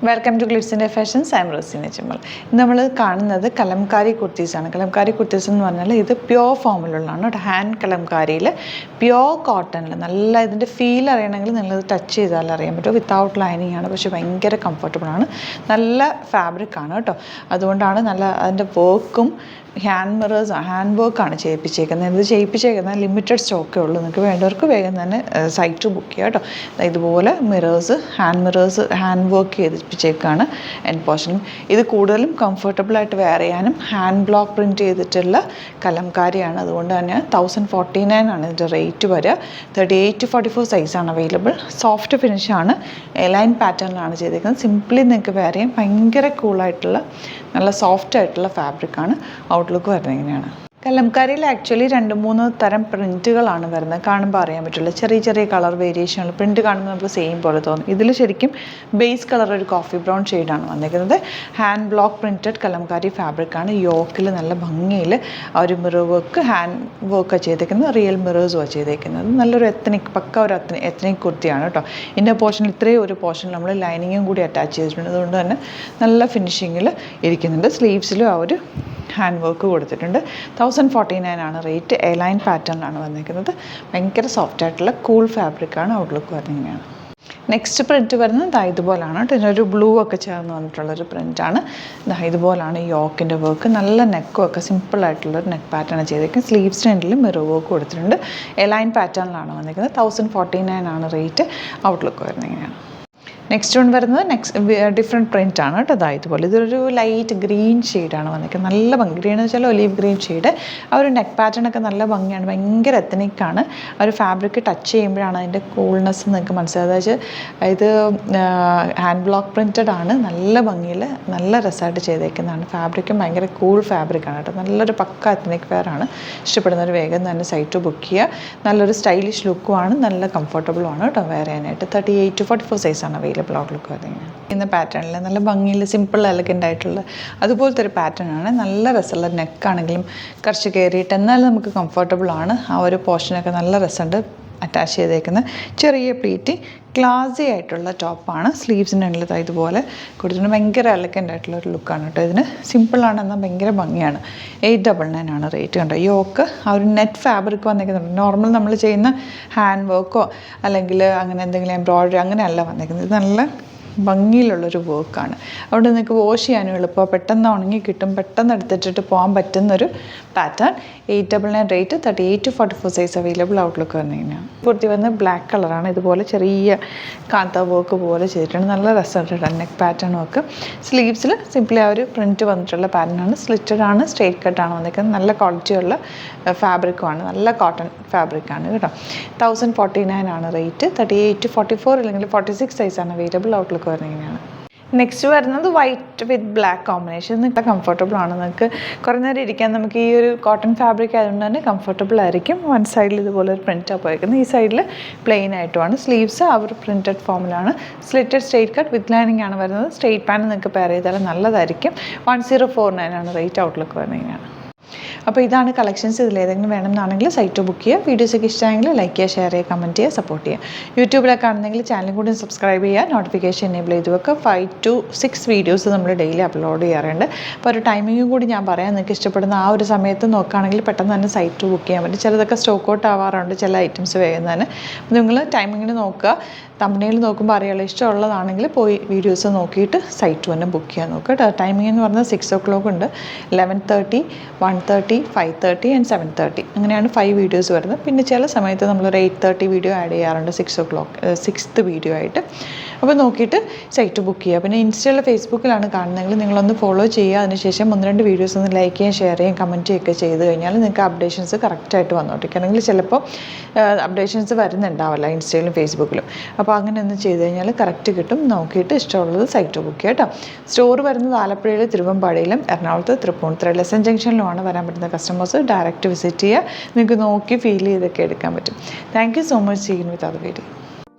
Welcome to glitz India fashions. I am Rosina Chimmal. നമ്മൾ കാണുന്നത് കലംകാരി കുർത്തീസാണ്. കലംകാരി കുർത്തീസ് എന്ന് പറഞ്ഞാൽ ഇത് പ്യോർ ഫോമിലുള്ളതാണ് കേട്ടോ. ഹാൻഡ് കലംകാരിയിൽ പ്യോർ കോട്ടണിൽ നല്ല ഇതിൻ്റെ ഫീൽ അറിയണമെങ്കിൽ നിങ്ങളിത് ടച്ച് ചെയ്താൽ അറിയാൻ പറ്റും. വിത്തൗട്ട് ലൈനിങ് ആണ്, പക്ഷേ ഭയങ്കര കംഫർട്ടബിളാണ്. നല്ല ഫാബ്രിക്കാണ് കേട്ടോ. അതുകൊണ്ടാണ് നല്ല അതിൻ്റെ വർക്കും ഹാൻഡ് മിറേഴ്സ് ഹാൻഡ് വർക്കാണ് ചെയ്യിപ്പിച്ചേക്കുന്നത്. ഇത് ചെയ്യിപ്പിച്ചേക്കുന്നത് ലിമിറ്റഡ് സ്റ്റോക്കേ ഉള്ളൂ. നിങ്ങൾക്ക് വേണ്ടവർക്ക് വേഗം തന്നെ സൈറ്റ് ബുക്ക് ചെയ്യുക കേട്ടോ. ഇതുപോലെ മിറേഴ്സ് ഹാൻഡ് വർക്ക് ചെയ്യിപ്പിച്ചേക്കാണ് എൻഡ് പോർഷനും. ഇത് കൂടുതലും കംഫർട്ടബിളായിട്ട് വെയർ ചെയ്യാനും ഹാൻഡ് ബ്ലോക്ക് പ്രിൻറ്റ് ചെയ്തിട്ടുള്ള കലംകാരിയാണ്. അതുകൊണ്ട് തന്നെ 1049 ആണ് ഇതിൻ്റെ റേറ്റ് വരിക. 38 to 44 സൈസാണ് അവൈലബിൾ. സോഫ്റ്റ് ഫിനിഷാണ്, എലൈൻ പാറ്റേണിലാണ് ചെയ്തേക്കുന്നത്. സിംപ്ലി നിങ്ങൾക്ക് വെയർ ചെയ്യാം. ഭയങ്കര കൂളായിട്ടുള്ള നല്ല സോഫ്റ്റ് ആയിട്ടുള്ള ഫാബ്രിക്കാണ്. ഔട്ട്ലുക്ക് വരുന്നത് ഇങ്ങനെയാണ്. കലംകാരിയിൽ ആക്ച്വലി 2-3 തരം പ്രിൻറ്റുകളാണ് വരുന്നത്. കാണുമ്പോൾ അറിയാൻ പറ്റില്ല, ചെറിയ ചെറിയ കളർ വേരിയേഷനുകൾ. പ്രിൻറ്റ് കാണുമ്പോൾ നമുക്ക് സെയിം പോലെ തോന്നും. ഇതിൽ ശരിക്കും ബേസ് കളർ ഒരു കോഫി ബ്രൗൺ ഷെയ്ഡാണ് വന്നിരിക്കുന്നത്. ഹാൻഡ് ബ്ലോക്ക് പ്രിൻറ്റഡ് കലംകാരി ഫാബ്രിക്കാണ്. യോക്കിൽ നല്ല ഭംഗിയിൽ ആ ഒരു മിറർ വർക്ക് ഹാൻഡ് വർക്കാണ് ചെയ്തേക്കുന്നത്. റിയൽ മിറേഴ്സുമാണ് ചെയ്തേക്കുന്നത്. നല്ലൊരു പക്ക ഒരു എത്നിക് കുർത്തിയാണ് കേട്ടോ. ഇന്ന പോർഷനിൽ ഇത്രയും ഒരു പോർഷനിൽ നമ്മൾ ലൈനിങ്ങും കൂടി അറ്റാച്ച് ചെയ്തിട്ടുണ്ട്. അതുകൊണ്ട് തന്നെ നല്ല ഫിനിഷിങ്ങിൽ ഇരിക്കുന്നുണ്ട്. സ്ലീവ്സിലും ആ ഒരു ഹാൻഡ് വർക്ക് കൊടുത്തിട്ടുണ്ട്. 1049 ആണ് റേറ്റ്. എലൈൻ പാറ്റേണിലാണ് വന്നിരിക്കുന്നത്. ഭയങ്കര സോഫ്റ്റ് ആയിട്ടുള്ള കൂൾ ഫാബ്രിക്കാണ്. ഔട്ട്ലുക്ക് വരുന്നത് ഇങ്ങനെയാണ്. നെക്സ്റ്റ് പ്രിൻറ്റ് വരുന്നത് ഇതുപോലാണ് കേട്ടോ. ഇതിനൊരു ബ്ലൂ ഒക്കെ ചേർന്ന് വന്നിട്ടുള്ളൊരു പ്രിൻറ്റാണ്. ഇതുപോലാണ് യോക്കിൻ്റെ വർക്ക്. നല്ല നെക്കും ഒക്കെ സിമ്പിളായിട്ടുള്ളൊരു നെക്ക് പാറ്റേൺ ചെയ്തേക്കുന്നത്. സ്ലീവ്സിൻ്റെ എൻഡിൽ മിറർ വർക്ക് കൊടുത്തിട്ടുണ്ട്. എലൈൻ പാറ്റേണിലാണ് വന്നിരിക്കുന്നത്. 1049 ആണ് റേറ്റ്. ഔട്ട്ലുക്ക് വരുന്നത് ഇങ്ങനെയാണ്. നെക്സ്റ്റ് വൺ വരുന്നത് ഡിഫറെൻറ്റ് പ്രിൻ്റ് ആണ് കേട്ടോ. ഇതുപോലെ ഇതൊരു ലൈറ്റ് ഗ്രീൻ ഷെയ്ഡാണ് വന്നിരിക്കുന്നത്. നല്ല ഭംഗി. ഗ്രീൻ എന്ന് വെച്ചാൽ ഒലീവ് ഗ്രീൻ ഷെയ്ഡ്. ആ ഒരു നെക്ക് പാറ്റേൺ ഒക്കെ നല്ല ഭംഗിയാണ്. ഭയങ്കര എത്തനിക്കാണ്. ആ ഒരു ഫാബ്രിക് ടച്ച് ചെയ്യുമ്പോഴാണ് അതിൻ്റെ കൂൾനെസ് നിങ്ങൾക്ക് മനസ്സിലായത്. ഇത് ഹാൻഡ് ബ്ലോക്ക് പ്രിൻറ്റഡ് ആണ്. നല്ല ഭംഗിയിൽ നല്ല രസമായിട്ട് ചെയ്തേക്കുന്നതാണ്. ഫാബ്രിക്കും ഭയങ്കര കൂൾ ഫാബ്രിക്കാണ് കേട്ടോ. നല്ലൊരു പക്ക എത്തനിക് വെയർ ആണ്. ഇഷ്ടപ്പെടുന്നൊരു വേഗം തന്നെ സൈറ്റ് ബുക്ക് ചെയ്യുക. നല്ലൊരു സ്റ്റൈലിഷ് ലുക്കുമാണ്. നല്ല കംഫർട്ടബിളുമാണ് കേട്ടോ വെയർ ചെയ്യാനായിട്ട്. 38 to 44 സൈസാണ് അവൈലബിൾ. ഔട്ട്ലുക്ക് വരുന്നത് ഇന്ന പാറ്റേണിൽ നല്ല ഭംഗിയിൽ സിമ്പിൾ എലഗൻ്റ് ആയിട്ടുള്ള അതുപോലത്തെ ഒരു പാറ്റേൺ ആണ്. നല്ല രസമുള്ള നെക്കാണെങ്കിലും കുറച്ച് കയറിയിട്ട് എന്നാലും നമുക്ക് കംഫർട്ടബിളാണ്. ആ ഒരു പോർഷനൊക്കെ നല്ല രസമുണ്ട്. അറ്റാച്ച് ചെയ്തേക്കുന്ന ചെറിയ പ്ലീറ്റ് ക്ലാസി ആയിട്ടുള്ള ടോപ്പാണ്. സ്ലീവ്സിൻ്റെ ഉള്ളിൽ ഇതുപോലെ കൊടുത്തിട്ടുണ്ട്. ഭയങ്കര എലഗൻ്റ് ആയിട്ടുള്ള ഒരു ലുക്കാണ് കേട്ടോ. ഇതിന് സിമ്പിളാണ് എന്നാൽ ഭയങ്കര ഭംഗിയാണ്. 899 ആണ് റേറ്റ് കണ്ടോ. യോക്ക് ആ ഒരു നെറ്റ് ഫാബ്രിക് വന്നിരിക്കുന്നുണ്ട്. നോർമൽ നമ്മൾ ചെയ്യുന്ന ഹാൻഡ് വർക്കോ അല്ലെങ്കിൽ അങ്ങനെ എന്തെങ്കിലും എംബ്രോയ്ഡറി അങ്ങനെയല്ല വന്നിരിക്കുന്നത്. ഇത് നല്ല ഭംഗിയിലുള്ളൊരു വർക്കാണ്. അവിടെ നിങ്ങൾക്ക് വാഷ് ചെയ്യാനും എളുപ്പം. പെട്ടെന്ന് ഉണങ്ങി കിട്ടും. പെട്ടെന്ന് എടുത്തിട്ടിട്ട് പോകാൻ പറ്റുന്നൊരു pattern. 899 rate. 38 to 44 size available. Outlook വന്നിങ്ങനെയാണ്. കുർത്തി വന്ന് ബ്ലാക്ക് കളറാണ്. ഇതുപോലെ ചെറിയ കാന്ത വർക്ക് പോലെ ചെയ്തിട്ടുണ്ട്. നല്ല രസമായിട്ട് നെക്ക് പാറ്റേൺ വർക്ക്. സ്ലീവ്സിൽ സിംപ്ലി ആ ഒരു പ്രിൻറ്റ് വന്നിട്ടുള്ള പാറ്റേണാണ്. സ്ലിറ്റഡ് ആണ്. സ്ട്രേറ്റ് കട്ടാണ് വന്നിരിക്കുന്നത്. നല്ല ക്വാളിറ്റിയുള്ള ഫാബ്രിക്കുമാണ്. നല്ല കോട്ടൺ ഫാബ്രിക്കാണ് കേട്ടോ. 1049 ആണ് റേറ്റ്. 38 to 44 അല്ലെങ്കിൽ 46 സൈസാണ് അവൈലബിൾ. ഔട്ട്ലുക്ക് വരുന്നതിനാണ്. നെക്സ്റ്റ് വരുന്നത് വൈറ്റ് വിത്ത് ബ്ലാക്ക് കോമ്പിനേഷൻ. നിങ്ങൾക്ക് കംഫർട്ടബിൾ ആണ്. നിങ്ങൾക്ക് കുറേ നേരം ഇരിക്കാൻ നമുക്ക് ഈ ഒരു കോട്ടൺ ഫാബ്രിക് ആയതുകൊണ്ട് തന്നെ കംഫർട്ടബിൾ ആയിരിക്കും. വൺ സൈഡിൽ ഇതുപോലെ ഒരു പ്രിൻറ്റാണ് പോയിരിക്കുന്നത്. ഈ സൈഡിൽ പ്ലെയിൻ ആയിട്ടുമാണ്. സ്ലീവ്സ് അവർ പ്രിൻറ്റഡ് ഫോമിലാണ്. Slitted straight cut with lining ആണ് വരുന്നത്. സ്ട്രേറ്റ് പാൻറ്റ് നിങ്ങൾക്ക് പെയർ ചെയ്താൽ നല്ലതായിരിക്കും. 1049 ആണ് റേറ്റ്. ഔട്ട്ലുക്ക് വരുന്നതിനാണ്. അപ്പോൾ ഇതാണ് കളക്ഷൻസ്. ഇതിലേതെങ്കിലും വേണമെന്നാണെങ്കിൽ സൈറ്റ് ബുക്ക് ചെയ്യുക. വീഡിയോസൊക്കെ ഇഷ്ടമായെങ്കിൽ ലൈക്ക് ചെയ്യുക, ഷെയർ ചെയ്യുക, കമൻറ്റ് ചെയ്യുക, സപ്പോർട്ട് ചെയ്യുക. യൂട്യൂബിലൊക്കെ ആണെങ്കിൽ ചാനലും കൂടി സബ്സ്ക്രൈബ് ചെയ്യുക. നോട്ടിഫിക്കേഷൻ എനേബിൾ ചെയ്ത് വെക്കുക. 5 to 6 വീഡിയോസ് നമ്മൾ ഡെയിലി അപ്ലോഡ് ചെയ്യാറുണ്ട്. അപ്പോൾ ഒരു ടൈമിങ്ങും കൂടി ഞാൻ പറയാം. നിങ്ങൾക്ക് ഇഷ്ടപ്പെടുന്ന ആ ഒരു സമയത്ത് നോക്കുകയാണെങ്കിൽ പെട്ടെന്ന് തന്നെ സൈറ്റ് ബുക്ക് ചെയ്യാൻ പറ്റും. ചിലതൊക്കെ സ്റ്റോക്ക് ഔട്ട് ആവാറുണ്ട്, ചില ഐറ്റംസ് വേഗം തന്നെ. അപ്പോൾ നിങ്ങൾ ടൈമിങ്ങിന് നോക്കുക. തമ്പനെയിൽ നോക്കുമ്പോൾ അറിയാലോ. ഇഷ്ടമുള്ളതാണെങ്കിൽ പോയി വീഡിയോസ് നോക്കിയിട്ട് സൈറ്റ് തന്നെ ബുക്ക് ചെയ്യാൻ നോക്കുക. ടൈമിംഗ് എന്ന് പറഞ്ഞാൽ 6 o'clock ഉണ്ട്, 11:30, 1:30, 5:30 and 7:30 അങ്ങനെയാണ് 5 വീഡിയോസ് വരുന്നത്. പിന്നെ ചില സമയത്ത് നമ്മളൊരു 8:30 വീഡിയോ ആഡ് ചെയ്യാറുണ്ട് 6 o'clock 6th വീഡിയോ ആയിട്ട്. അപ്പോൾ നോക്കിയിട്ട് സൈറ്റ് ബുക്ക് ചെയ്യുക. പിന്നെ ഇൻസ്റ്റയിൽ ഫേസ്ബുക്കിലാണ് കാണുന്നതെങ്കിൽ നിങ്ങളൊന്ന് ഫോളോ ചെയ്യുക. അതിനുശേഷം 1-2 വീഡിയോസ് ഒന്ന് ലൈക്ക് ചെയ്യുകയും ഷെയർ ചെയ്യുകയും കമൻറ്റ് ചെയ്യുകയൊക്കെ ചെയ്ത് കഴിഞ്ഞാൽ നിങ്ങൾക്ക് അപ്ഡേഷൻസ് കറക്റ്റായിട്ട് വന്നോട്ടിരിക്കുകയാണെങ്കിൽ ചിലപ്പോൾ അപ്ഡേഷൻസ് വരുന്നുണ്ടാവില്ല ഇൻസ്റ്റയിലും ഫേസ്ബുക്കിലും. അപ്പോൾ അങ്ങനെ ഒന്ന് ചെയ്ത് കഴിഞ്ഞാൽ കറക്റ്റ് കിട്ടും. നോക്കിയിട്ട് ഇഷ്ടമുള്ളത് സൈറ്റ് ബുക്ക് ചെയ്യുക കേട്ടോ. സ്റ്റോർ വരുന്നത് ആലപ്പുഴയിൽ, തിരുവമ്പാടിയിലും, എറണാകുളത്ത്, തൃപ്പൂണിത്തുറ ലെസൺ ജംഗ്ഷനിലുമാണ് വരാൻ പറ്റുന്ന കസ്റ്റമേഴ്സ്. ഡയറക്റ്റ് വിസിറ്റ് ചെയ്യുക. നിങ്ങൾക്ക് നോക്കി ഫീൽ ചെയ്തൊക്കെ എടുക്കാൻ പറ്റും. Thank you so much. See you with other video.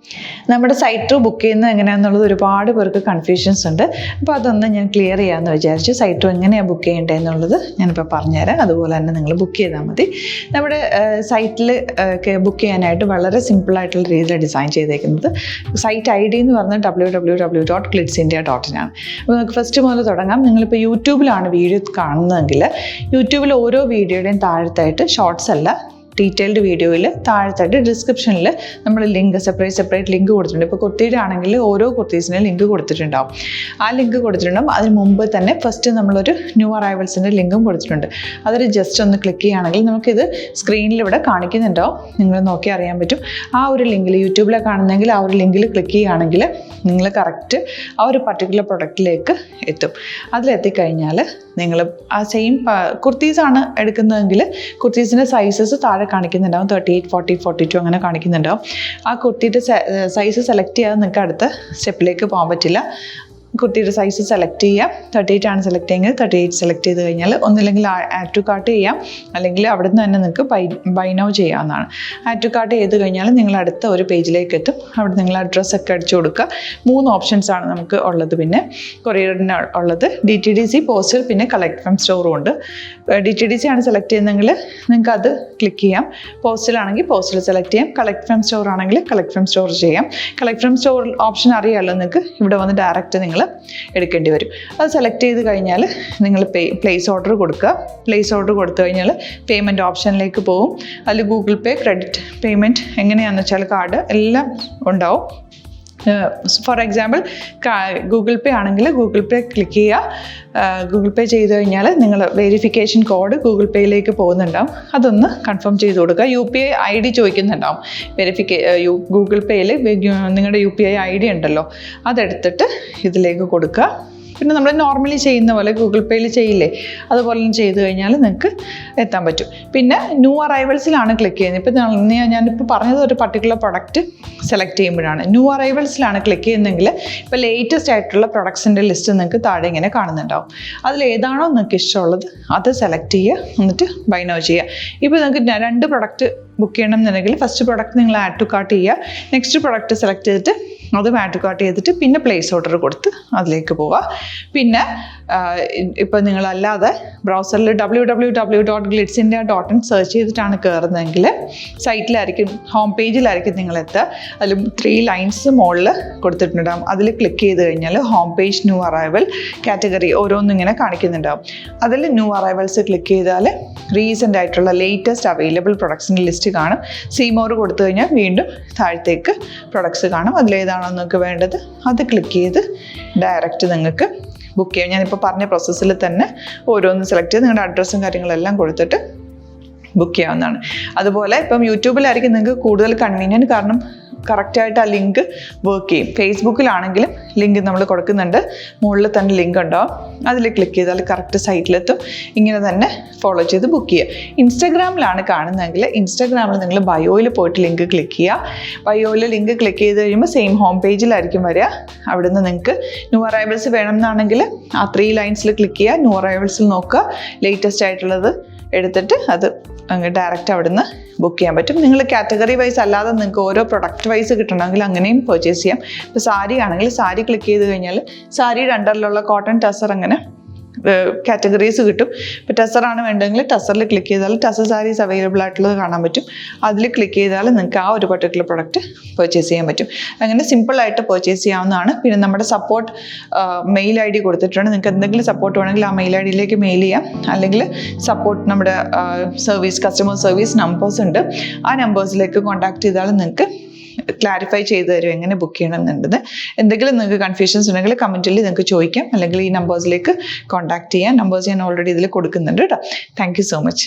നമ്മുടെ സൈറ്റ് ത്രൂ ബുക്ക് ചെയ്യുന്നത് എങ്ങനെയാണെന്നുള്ളത് ഒരുപാട് പേർക്ക് കൺഫ്യൂഷൻസ് ഉണ്ട്. അപ്പോൾ അതൊന്ന് ഞാൻ ക്ലിയർ ചെയ്യാമെന്ന് വിചാരിച്ചു. സൈറ്റ് ത്രൂ എങ്ങനെയാണ് ബുക്ക് ചെയ്യേണ്ടത് എന്നുള്ളത് ഞാനിപ്പോൾ പറഞ്ഞുതരാം. അതുപോലെ തന്നെ നിങ്ങൾ ബുക്ക് ചെയ്താൽ മതി. നമ്മുടെ സൈറ്റിൽ ബുക്ക് ചെയ്യാനായിട്ട് വളരെ സിമ്പിളായിട്ടുള്ള രീതിയിൽ ഡിസൈൻ ചെയ്തേക്കുന്നത്. സൈറ്റ് ID എന്ന് പറഞ്ഞാൽ www.glitzindia.in ആണ്. അപ്പോൾ നമുക്ക് ഫസ്റ്റ് മുതൽ തുടങ്ങാം. നിങ്ങളിപ്പോൾ യൂട്യൂബിലാണ് വീഡിയോ കാണുന്നതെങ്കിൽ യൂട്യൂബിൽ ഓരോ വീഡിയോയുടെയും താഴത്തായിട്ട് ഷോർട്സ് അല്ല, ഡീറ്റെയിൽഡ് വീഡിയോയിൽ താഴത്തായിട്ട് ഡിസ്ക്രിപ്ഷനിൽ നമ്മൾ ലിങ്ക് സെപ്പറേറ്റ് ലിങ്ക് കൊടുത്തിട്ടുണ്ട്. ഇപ്പോൾ കുർത്തിയുടെ ആണെങ്കിൽ ഓരോ കുർത്തീസിനും ലിങ്ക് കൊടുത്തിട്ടുണ്ടാവും. ആ ലിങ്ക് കൊടുത്തിട്ടുണ്ടാവും. അതിന് മുമ്പ് തന്നെ ഫസ്റ്റ് നമ്മളൊരു ന്യൂ അറൈവൽസിൻ്റെ ലിങ്കും കൊടുത്തിട്ടുണ്ട്. അതിൽ ജസ്റ്റ് ഒന്ന് ക്ലിക്ക് ചെയ്യുകയാണെങ്കിൽ നമുക്കിത് സ്ക്രീനിൽ ഇവിടെ കാണിക്കുന്നുണ്ടാവും. നിങ്ങൾ നോക്കി അറിയാൻ പറ്റും. ആ ഒരു ലിങ്കിൽ യൂട്യൂബിലെ കാണുന്നെങ്കിൽ ആ ഒരു ലിങ്കിൽ ക്ലിക്ക് ചെയ്യുകയാണെങ്കിൽ നിങ്ങൾ കറക്റ്റ് ആ ഒരു പർട്ടിക്കുലർ പ്രൊഡക്റ്റിലേക്ക് എത്തും. അതിലെത്തിക്കഴിഞ്ഞാൽ നിങ്ങൾ ആ സെയിം കുർത്തീസാണ് എടുക്കുന്നതെങ്കിൽ കുർത്തീസിൻ്റെ സൈസസ് താഴെ കാണിക്കുന്നുണ്ടാവും. 38, 40, 42 അങ്ങനെ കാണിക്കുന്നുണ്ടാവും. ആ കുർത്തിയുടെ സൈസ് സെലക്ട് ചെയ്യാതെ നിങ്ങൾക്ക് അടുത്ത സ്റ്റെപ്പിലേക്ക് പോകാൻ പറ്റില്ല. കുർത്തിയുടെ സൈസ് സെലക്ട് ചെയ്യാം. 38 ആണ് സെലക്ട് ചെയ്യുന്നത്. 38 സെലക്ട് ചെയ്ത് കഴിഞ്ഞാൽ ഒന്നില്ലെങ്കിൽ ആഡ് ടു കാർട്ട് ചെയ്യാം, അല്ലെങ്കിൽ അവിടെ നിന്ന് തന്നെ നിങ്ങൾക്ക് ബൈ നൗ ചെയ്യാവുന്നതാണ്. ആഡ് ടു കാർട്ട് ചെയ്ത് കഴിഞ്ഞാൽ നിങ്ങൾ അടുത്ത ഒരു പേജിലേക്ക് എത്തും. അവിടെ നിങ്ങൾ അഡ്രസ്സൊക്കെ അടിച്ചു കൊടുക്കുക. 3 ഓപ്ഷൻസ് ആണ് നമുക്ക് ഉള്ളത്. പിന്നെ കൊറിയറിന് ഉള്ളത് DTDC, പോസ്റ്റൽ, പിന്നെ കളക്ട് ഫ്രം സ്റ്റോറും ഉണ്ട്. DTDC ആണ് സെലക്ട് ചെയ്യുന്നതെങ്കിൽ നിങ്ങൾക്ക് അത് ക്ലിക്ക് ചെയ്യാം. പോസ്റ്റലാണെങ്കിൽ പോസ്റ്റൽ സെലക്ട് ചെയ്യാം. കളക്ട് ഫ്രം സ്റ്റോർ ആണെങ്കിൽ കളക്ട് ഫ്രം സ്റ്റോർ ചെയ്യാം. കളക്ട് ഫ്രം സ്റ്റോർ ഓപ്ഷൻ അറിയാമല്ലോ നിങ്ങൾക്ക്. ഇവിടെ വന്ന് ഡയറക്റ്റ് നിങ്ങൾ എടുക്കേണ്ടി വരും. അത് സെലക്ട് ചെയ്ത് കഴിഞ്ഞാൽ നിങ്ങൾ പ്ലേസ് ഓർഡർ കൊടുക്കുക. പ്ലേസ് ഓർഡർ കൊടുത്തു കഴിഞ്ഞാൽ പേയ്മെൻറ്റ് ഓപ്ഷനിലേക്ക് പോകും. അതിൽ ഗൂഗിൾ പേ, ക്രെഡിറ്റ് പേയ്മെൻറ്റ് എങ്ങനെയാണെന്ന് വെച്ചാൽ കാർഡ് എല്ലാം ഉണ്ടാവും. ഫോർ എക്സാമ്പിൾ ഗൂഗിൾ പേ ആണെങ്കിൽ ഗൂഗിൾ പേ ക്ലിക്ക് ചെയ്യുക. ഗൂഗിൾ പേ ചെയ്ത് കഴിഞ്ഞാൽ നിങ്ങൾ വെരിഫിക്കേഷൻ കോഡ് ഗൂഗിൾ പേയിലേക്ക് പോകുന്നുണ്ടാവും. അതൊന്ന് കൺഫേം ചെയ്ത് കൊടുക്കുക. UPI ID ചോദിക്കുന്നുണ്ടാവും. ഗൂഗിൾ പേയിൽ നിങ്ങളുടെ UPI ID ഉണ്ടല്ലോ, അതെടുത്തിട്ട് ഇതിലേക്ക് കൊടുക്കുക. പിന്നെ നമ്മൾ നോർമലി ചെയ്യുന്ന പോലെ ഗൂഗിൾ പേയിൽ ചെയ്യില്ലേ, അതുപോലെ ചെയ്ത് കഴിഞ്ഞാൽ നിങ്ങൾക്ക് എത്താൻ പറ്റും. പിന്നെ ന്യൂ അറൈവൽസിലാണ് ക്ലിക്ക് ചെയ്യുന്നത്. ഇപ്പോൾ ഞാനിപ്പോൾ പറഞ്ഞത് ഒരു പർട്ടിക്കുലർ പ്രൊഡക്റ്റ് സെലക്ട് ചെയ്യുമ്പോഴാണ്. ന്യൂ അറൈവൽസിലാണ് ക്ലിക്ക് ചെയ്യുന്നതെങ്കിൽ ഇപ്പോൾ ലേറ്റസ്റ്റ് ആയിട്ടുള്ള പ്രൊഡക്ട്സിൻ്റെ ലിസ്റ്റ് നിങ്ങൾക്ക് താഴെ ഇങ്ങനെ കാണുന്നുണ്ടാവും. അതിൽ ഏതാണോ നിങ്ങൾക്ക് ഇഷ്ടമുള്ളത് അത് സെലക്ട് ചെയ്യുക, എന്നിട്ട് ബൈ നൗ ചെയ്യുക. ഇപ്പോൾ നിങ്ങൾക്ക് 2 പ്രൊഡക്റ്റ് ബുക്ക് ചെയ്യണം എന്നുണ്ടെങ്കിൽ ഫസ്റ്റ് പ്രൊഡക്റ്റ് നിങ്ങൾ ആഡ് ടു കാർട്ട് ചെയ്യുക. നെക്സ്റ്റ് പ്രൊഡക്റ്റ് സെലക്ട് ചെയ്തിട്ട് അതും ആഡ് ടു കാർട്ട് ചെയ്തിട്ട് പിന്നെ പ്ലേസ് ഓർഡർ കൊടുത്ത് അതിലേക്ക് പോവുക. പിന്നെ ഇപ്പോൾ നിങ്ങളല്ലാതെ ബ്രൗസറിൽ www.glitzindia.in സെർച്ച് ചെയ്തിട്ടാണ് കയറുന്നതെങ്കിൽ സൈറ്റിലായിരിക്കും, ഹോം പേജിലായിരിക്കും നിങ്ങളെത്തുക. അതിൽ 3 ലൈൻസ് മുകളിൽ കൊടുത്തിട്ടുണ്ടാകും. അതിൽ ക്ലിക്ക് ചെയ്ത് കഴിഞ്ഞാൽ home page, new arrival, category ഓരോന്നും ഇങ്ങനെ കാണിക്കുന്നുണ്ടാവും. അതിൽ ന്യൂ അറൈവൽസ് ക്ലിക്ക് ചെയ്താൽ റീസെൻ്റ് ആയിട്ടുള്ള ലേറ്റസ്റ്റ് അവൈലബിൾ പ്രൊഡക്ട്സിൻ്റെ ലിസ്റ്റ് കാണും. സീമോർ കൊടുത്തു കഴിഞ്ഞാൽ വീണ്ടും താഴത്തേക്ക് പ്രൊഡക്ട്സ് കാണും. അതിലേതാണോ നിങ്ങൾക്ക് വേണ്ടത് അത് ക്ലിക്ക് ചെയ്ത് ഡയറക്റ്റ് നിങ്ങൾക്ക് ബുക്ക് ചെയ്യാം. ഞാനിപ്പോൾ പറഞ്ഞ പ്രോസസ്സിൽ തന്നെ ഓരോന്ന് സെലക്ട് ചെയ്ത് നിങ്ങളുടെ അഡ്രസ്സും കാര്യങ്ങളെല്ലാം കൊടുത്തിട്ട് ബുക്ക് ചെയ്യാവുന്നതാണ്. അതുപോലെ ഇപ്പം യൂട്യൂബിലായിരിക്കും നിങ്ങൾക്ക് കൂടുതൽ കൺവീനിയൻറ്റ്, കാരണം കറക്റ്റായിട്ട് ആ ലിങ്ക് വർക്ക് ചെയ്യും. ഫേസ്ബുക്കിലാണെങ്കിലും ലിങ്ക് നമ്മൾ കൊടുക്കുന്നുണ്ട്, മുകളിൽ തന്നെ ലിങ്ക് ഉണ്ടാവും. അതിൽ ക്ലിക്ക് ചെയ്താൽ കറക്റ്റ് സൈറ്റിലെത്തും. ഇങ്ങനെ തന്നെ ഫോളോ ചെയ്ത് ബുക്ക് ചെയ്യുക. ഇൻസ്റ്റാഗ്രാമിലാണ് കാണുന്നതെങ്കിൽ ഇൻസ്റ്റാഗ്രാമിൽ നിങ്ങൾ ബയോയിൽ പോയിട്ട് ലിങ്ക് ക്ലിക്ക് ചെയ്യുക. ബയോയിൽ ലിങ്ക് ക്ലിക്ക് ചെയ്ത് കഴിയുമ്പോൾ സെയിം ഹോം പേജിലായിരിക്കും വരിക. അവിടെ നിന്ന് നിങ്ങൾക്ക് ന്യൂ അറൈവൽസ് വേണമെന്നാണെങ്കിൽ ആ 3 ലൈൻസിൽ ക്ലിക്ക് ചെയ്യുക. ന്യൂ അറൈവൽസിൽ നോക്കുക, ലേറ്റസ്റ്റ് ആയിട്ടുള്ളത് എടുത്തിട്ട് അത് അങ്ങ് ഡയറക്റ്റ് അവിടെ നിന്ന് ബുക്ക് ചെയ്യാൻ പറ്റും. നിങ്ങൾ കാറ്റഗറി വൈസ് അല്ലാതെ നിങ്ങൾക്ക് ഓരോ പ്രൊഡക്റ്റ് വൈസ് കിട്ടണമെങ്കിൽ അങ്ങനെയും പർച്ചേസ് ചെയ്യാം. ഇപ്പോൾ സാരി ആണെങ്കിൽ സാരി ക്ലിക്ക് ചെയ്ത് കഴിഞ്ഞാൽ സാരിയുടെ അണ്ടറിലുള്ള കോട്ടൺ, ടസർ അങ്ങനെ കാറ്റഗറീസ് കിട്ടും. ഇപ്പോൾ ടസറാണ് വേണ്ടതെങ്കിൽ ടസറിൽ ക്ലിക്ക് ചെയ്താൽ ടസർ സാരീസ് അവൈലബിൾ ആയിട്ടുള്ളത് കാണാൻ പറ്റും. അതിൽ ക്ലിക്ക് ചെയ്താൽ നിങ്ങൾക്ക് ആ ഒരു പർട്ടിക്കുലർ പ്രൊഡക്റ്റ് പർച്ചേസ് ചെയ്യാൻ പറ്റും. അങ്ങനെ സിമ്പിളായിട്ട് പർച്ചേസ് ചെയ്യാവുന്നതാണ്. പിന്നെ നമ്മുടെ സപ്പോർട്ട് മെയിൽ ID കൊടുത്തിട്ടുണ്ട്. നിങ്ങൾക്ക് എന്തെങ്കിലും സപ്പോർട്ട് വേണമെങ്കിൽ ആ മെയിൽ IDയിലേക്ക് മെയിൽ ചെയ്യാം. അല്ലെങ്കിൽ സപ്പോർട്ട് നമ്മുടെ കസ്റ്റമർ സർവീസ് നമ്പേഴ്സ് ഉണ്ട്. ആ നമ്പേഴ്സിലേക്ക് കോൺടാക്ട് ചെയ്താൽ നിങ്ങൾക്ക് ക്ലാരിഫൈ ചെയ്ത് തരും എങ്ങനെ ബുക്ക് ചെയ്യണം എന്നുള്ളത്. എന്തെങ്കിലും നിങ്ങൾക്ക് കൺഫ്യൂഷൻസ് ഉണ്ടെങ്കിൽ കമൻറ്റിൽ നിങ്ങൾക്ക് ചോദിക്കാം, അല്ലെങ്കിൽ ഈ നമ്പേഴ്സിലേക്ക് കോൺടാക്ട് ചെയ്യാം. നമ്പേഴ്സ് ഞാൻ ഓൾറെഡി ഇതിൽ കൊടുക്കുന്നുണ്ട് കേട്ടോ. Thank you so much.